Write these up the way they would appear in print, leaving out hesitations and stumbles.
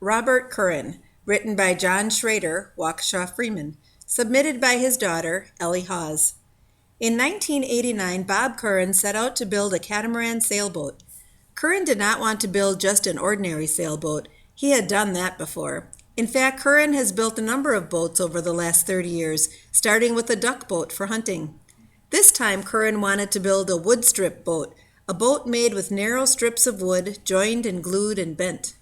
Robert Curran, written by John Schrader, Waukesha Freeman, submitted by his daughter, Ellie Hawes. In 1989, Bob Curran set out to build a catamaran sailboat. Curran did not want to build just an ordinary sailboat. He had done that before. In fact, Curran has built a number of boats over the last 30 years, starting with a duck boat for hunting. This time, Curran wanted to build a wood strip boat, a boat made with narrow strips of wood, joined and glued and bent.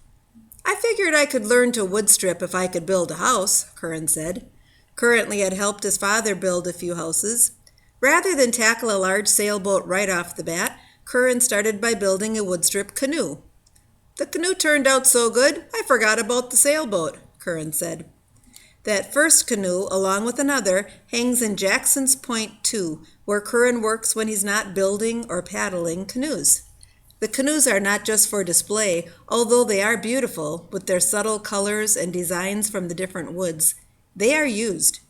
"I figured I could learn to wood strip if I could build a house," Curran said. Currently had helped his father build a few houses. Rather than tackle a large sailboat right off the bat, Curran started by building a wood strip canoe. "The canoe turned out so good, I forgot about the sailboat," Curran said. That first canoe, along with another, hangs in Jackson's Point 2, where Curran works when he's not building or paddling canoes. The canoes are not just for display, although they are beautiful, with their subtle colors and designs from the different woods. They are used.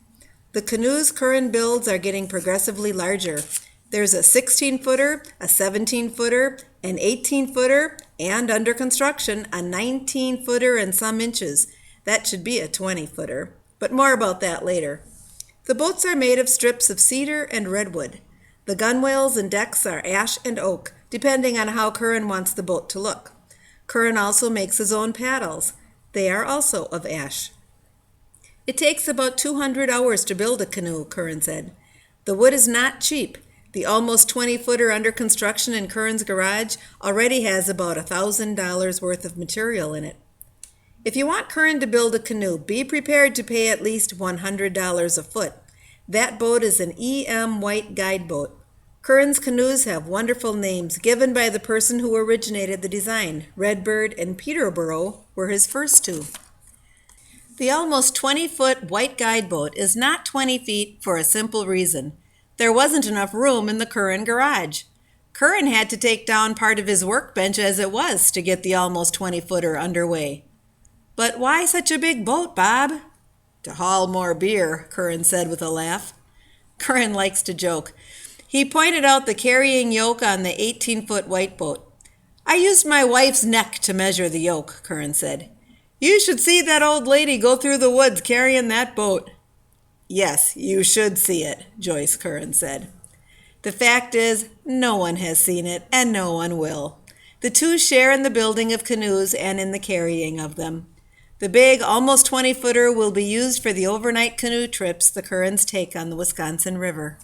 The canoes Curran builds are getting progressively larger. There's a 16-footer, a 17-footer, an 18-footer, and under construction, a 19-footer and some inches. That should be a 20-footer, but more about that later. The boats are made of strips of cedar and redwood. The gunwales and decks are ash and oak, depending on how Curran wants the boat to look. Curran also makes his own paddles. They are also of ash. "It takes about 200 hours to build a canoe," Curran said. "The wood is not cheap. The almost 20-footer under construction in Curran's garage already has about $1,000 worth of material in it." If you want Curran to build a canoe, be prepared to pay at least $100 a foot. That boat is an E.M. White guide boat. Curran's canoes have wonderful names given by the person who originated the design. Redbird and Peterborough were his first two. The almost 20-foot white guide boat is not 20 feet for a simple reason. There wasn't enough room in the Curran garage. Curran had to take down part of his workbench as it was to get the almost 20-footer underway. "But why such a big boat, Bob?" "To haul more beer," Curran said with a laugh. Curran likes to joke. He pointed out the carrying yoke on the 18-foot white boat. "I used my wife's neck to measure the yoke," Curran said. "You should see that old lady go through the woods carrying that boat." "Yes, you should see it," Joyce Curran said. The fact is, no one has seen it, and no one will. The two share in the building of canoes and in the carrying of them. The big, almost 20-footer will be used for the overnight canoe trips the Currans take on the Wisconsin River.